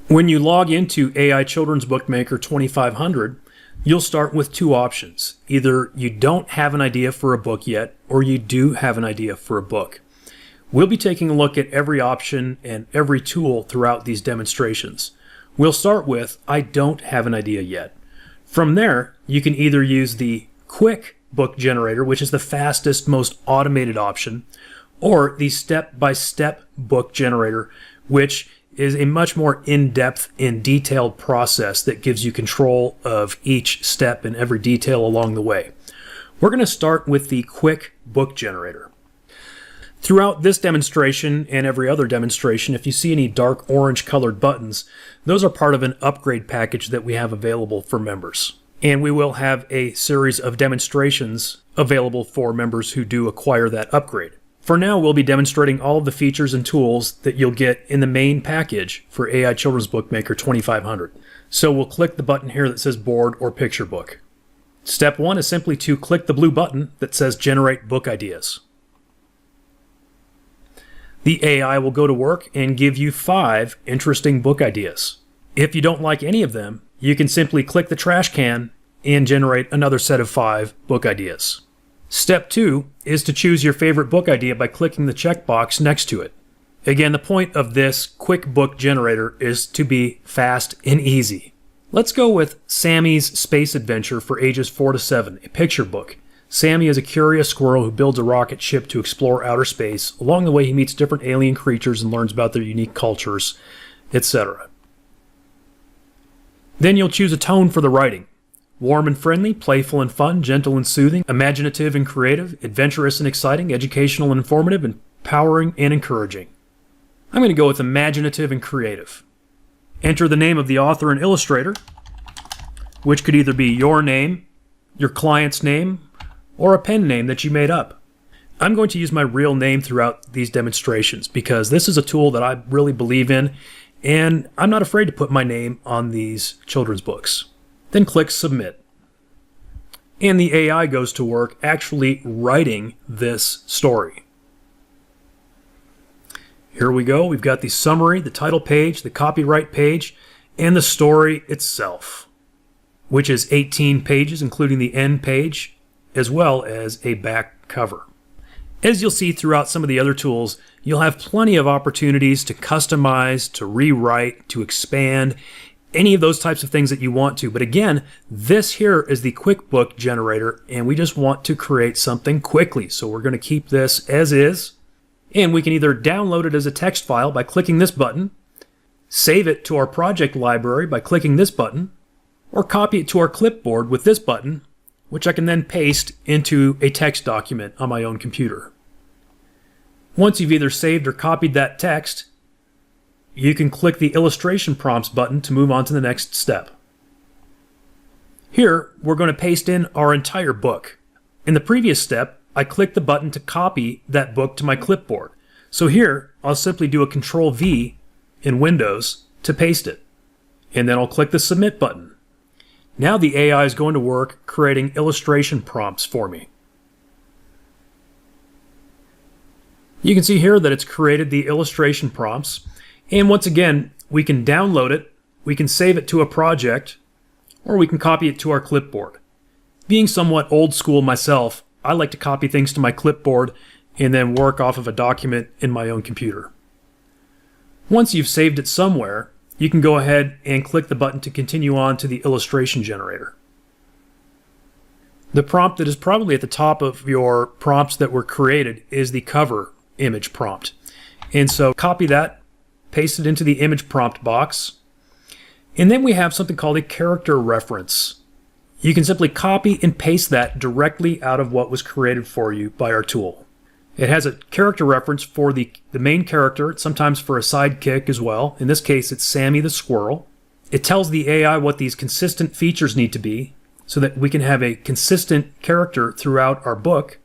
When you log into AI Children's Bookmaker 2500, you'll start with two options. Either you don't have an idea for a book yet, or you do have an idea for a book. We'll be taking a look at every option and every tool throughout these demonstrations. We'll start with, I don't have an idea yet. From there, you can either use the quick book generator, which is the fastest, most automated option, or the step-by-step book generator, which is a much more in-depth and detailed process that gives you control of each step and every detail along the way. We're going to start with the quick book generator. Throughout this demonstration and every other demonstration, if you see any dark orange colored buttons, those are part of an upgrade package that we have available for members. And we will have a series of demonstrations available for members who do acquire that upgrade. For now, we'll be demonstrating all of the features and tools that you'll get in the main package for AI Children's Bookmaker 2500. So we'll click the button here that says Board or Picture Book. Step 1 is simply to click the blue button that says Generate Book Ideas. The AI will go to work and give you 5 interesting book ideas. If you don't like any of them, you can simply click the trash can and generate another set of 5 book ideas. Step 2 is to choose your favorite book idea by clicking the checkbox next to it. Again, the point of this quick book generator is to be fast and easy. Let's go with Sammy's Space Adventure for ages 4 to 7, a picture book. Sammy is a curious squirrel who builds a rocket ship to explore outer space. Along the way, he meets different alien creatures and learns about their unique cultures, etc. Then you'll choose a tone for the writing. Warm and friendly, playful and fun, gentle and soothing, imaginative and creative, adventurous and exciting, educational and informative, empowering and encouraging. I'm going to go with imaginative and creative. Enter the name of the author and illustrator, which could either be your name, your client's name, or a pen name that you made up. I'm going to use my real name throughout these demonstrations because this is a tool that I really believe in, and I'm not afraid to put my name on these children's books. Then click Submit. And the AI goes to work actually writing this story. Here we go. We've got the summary, the title page, the copyright page, and the story itself, which is 18 pages, including the end page, as well as a back cover. As you'll see throughout some of the other tools, you'll have plenty of opportunities to customize, to rewrite, to expand, any of those types of things that you want to. But again, this here is the quick book generator, and we just want to create something quickly. So we're going to keep this as is, and we can either download it as a text file by clicking this button, save it to our project library by clicking this button, or copy it to our clipboard with this button, which I can then paste into a text document on my own computer. Once you've either saved or copied that text, you can click the illustration prompts button to move on to the next step. Here, we're going to paste in our entire book. In the previous step, I clicked the button to copy that book to my clipboard. So here, I'll simply do a Control-V in Windows to paste it. And then I'll click the Submit button. Now the AI is going to work creating illustration prompts for me. You can see here that it's created the illustration prompts. And once again, we can download it, we can save it to a project, or we can copy it to our clipboard. Being somewhat old school myself, I like to copy things to my clipboard and then work off of a document in my own computer. Once you've saved it somewhere, you can go ahead and click the button to continue on to the illustration generator. The prompt that is probably at the top of your prompts that were created is the cover image prompt. And so copy that, paste it into the image prompt box, and then we have something called a character reference. You can simply copy and paste that directly out of what was created for you by our tool. It has a character reference for the main character, sometimes for a sidekick as well. In this case, it's Sammy the squirrel. It tells the AI what these consistent features need to be so that we can have a consistent character throughout our book.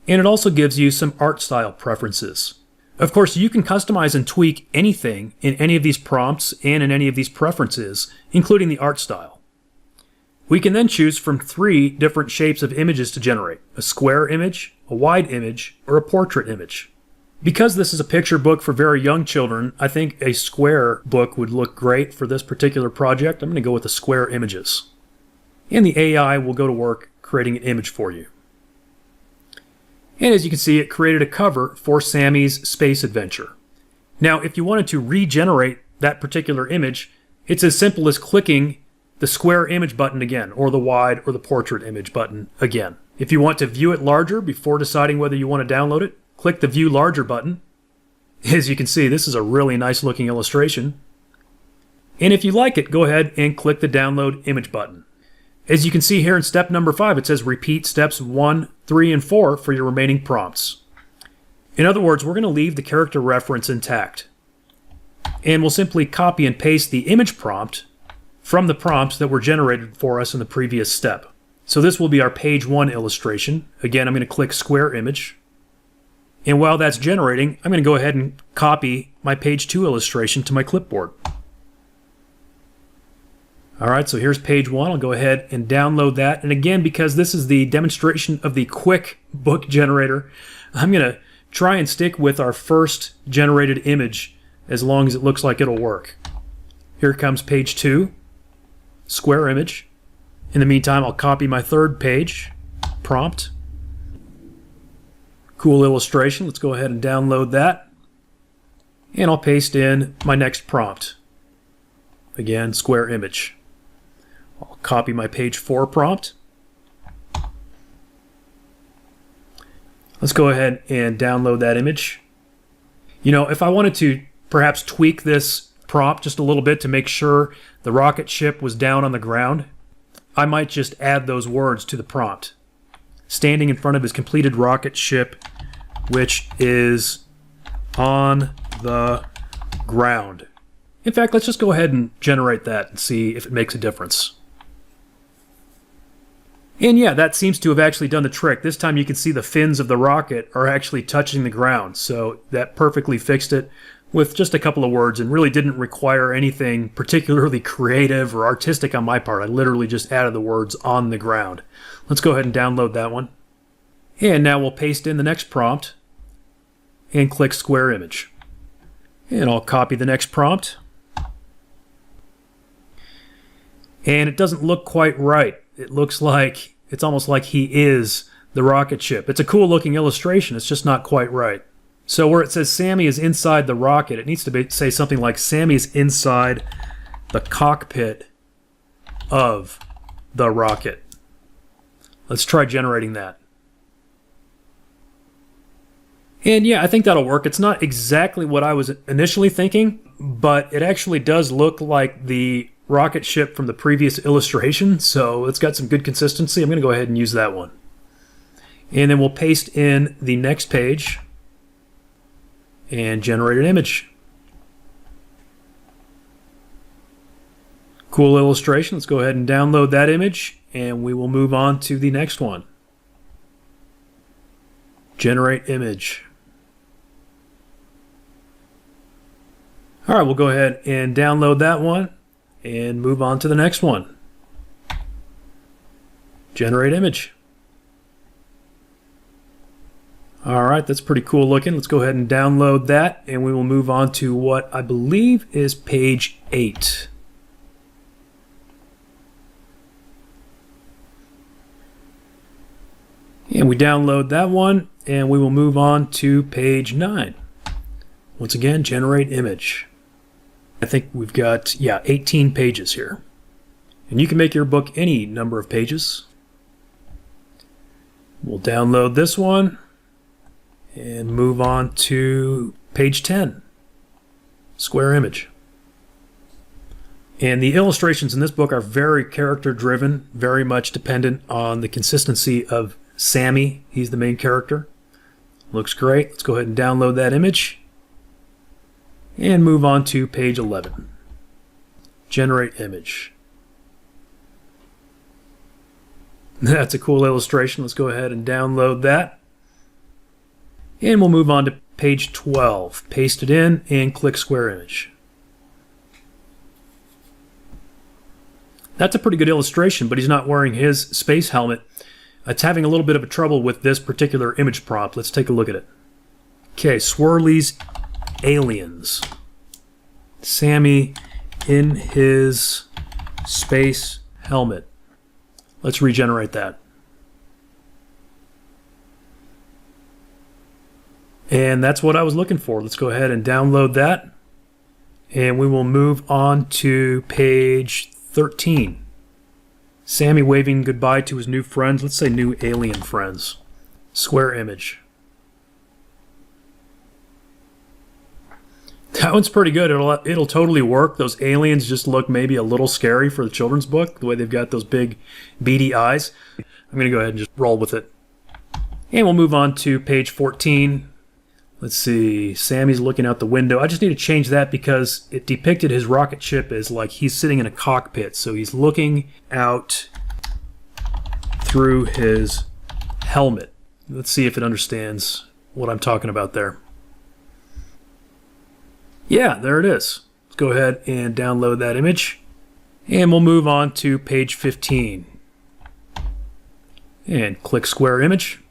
And it also gives you some art style preferences. Of course, you can customize and tweak anything in any of these prompts and in any of these preferences, including the art style. We can then choose from 3 different shapes of images to generate: a square image, a wide image, or a portrait image. Because this is a picture book for very young children, I think a square book would look great for this particular project. I'm going to go with the square images. And the AI will go to work creating an image for you. And as you can see, it created a cover for Sammy's space adventure. Now, if you wanted to regenerate that particular image, it's as simple as clicking the square image button again, or the wide or the portrait image button again. If you want to view it larger before deciding whether you want to download it, click the View Larger button. As you can see, this is a really nice looking illustration. And if you like it, go ahead and click the Download Image button. As you can see here in step number 5, it says repeat steps 1, 3, and 4 for your remaining prompts. In other words, we're going to leave the character reference intact. And we'll simply copy and paste the image prompt from the prompts that were generated for us in the previous step. So this will be our page 1 illustration. Again, I'm going to click Square Image. And while that's generating, I'm going to go ahead and copy my page 2 illustration to my clipboard. Alright, so here's page 1. I'll go ahead and download that. And again, because this is the demonstration of the quick book generator, I'm going to try and stick with our first generated image as long as it looks like it'll work. Here comes page 2, square image. In the meantime, I'll copy my third page, prompt. Cool illustration. Let's go ahead and download that. And I'll paste in my next prompt. Again, square image. I'll copy my page 4 prompt. Let's go ahead and download that image. You know, if I wanted to perhaps tweak this prompt just a little bit to make sure the rocket ship was down on the ground, I might just add those words to the prompt. Standing in front of his completed rocket ship, which is on the ground. In fact, let's just go ahead and generate that and see if it makes a difference. And yeah, that seems to have actually done the trick. This time you can see the fins of the rocket are actually touching the ground, so that perfectly fixed it with just a couple of words and really didn't require anything particularly creative or artistic on my part. I literally just added the words on the ground. Let's go ahead and download that one. And now we'll paste in the next prompt and click Square Image. And I'll copy the next prompt. And it doesn't look quite right. It looks like, it's almost like he is the rocket ship. It's a cool looking illustration, it's just not quite right. So where it says Sammy is inside the rocket, it needs to say something like Sammy is inside the cockpit of the rocket. Let's try generating that. And yeah, I think that'll work. It's not exactly what I was initially thinking, but it actually does look like the rocket ship from the previous illustration, so it's got some good consistency. I'm going to go ahead and use that one. And then we'll paste in the next page and generate an image. Cool illustration. Let's go ahead and download that image, and we will move on to the next one. Generate image. All right, we'll go ahead and download that one and move on to the next one. Generate image. All right, that's pretty cool looking. Let's go ahead and download that, and we will move on to what I believe is page 8. And we download that one, and we will move on to page 9. Once again, generate image. I think we've got, 18 pages here. And you can make your book any number of pages. We'll download this one and move on to page 10. Square image. And the illustrations in this book are very character driven, very much dependent on the consistency of Sammy. He's the main character. Looks great. Let's go ahead and download that image and move on to page 11. Generate image. That's a cool illustration. Let's go ahead and download that. And we'll move on to page 12. Paste it in and click Square Image. That's a pretty good illustration, but he's not wearing his space helmet. It's having a little bit of a trouble with this particular image prompt. Let's take a look at it. Okay, Swirly's Aliens. Sammy in his space helmet. Let's regenerate that. And that's what I was looking for. Let's go ahead and download that. And we will move on to page 13. Sammy waving goodbye to his new friends. Let's say new alien friends. Square image. That one's pretty good. It'll totally work. Those aliens just look maybe a little scary for the children's book, the way they've got those big beady eyes. I'm going to go ahead and just roll with it. And we'll move on to page 14. Let's see. Sammy's looking out the window. I just need to change that because it depicted his rocket ship as like he's sitting in a cockpit. So he's looking out through his helmet. Let's see if it understands what I'm talking about there. Yeah, there it is. Let's go ahead and download that image. And we'll move on to page 15. And click square image.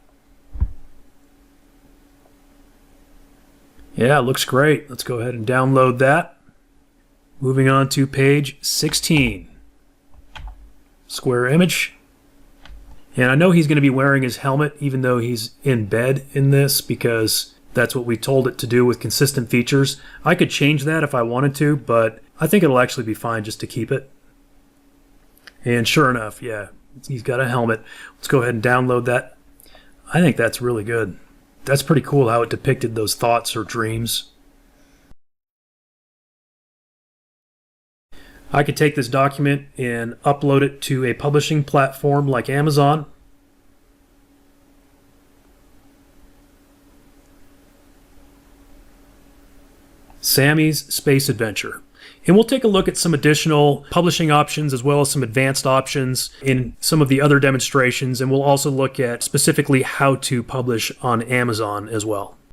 Yeah, it looks great. Let's go ahead and download that. Moving on to page 16. Square image. And I know he's going to be wearing his helmet even though he's in bed in this because that's what we told it to do with consistent features. I could change that if I wanted to, but I think it'll actually be fine just to keep it. And sure enough, yeah, he's got a helmet. Let's go ahead and download that. I think that's really good. That's pretty cool how it depicted those thoughts or dreams. I could take this document and upload it to a publishing platform like Amazon. Sammy's Space Adventure. And we'll take a look at some additional publishing options as well as some advanced options in some of the other demonstrations, and we'll also look at specifically how to publish on Amazon as well.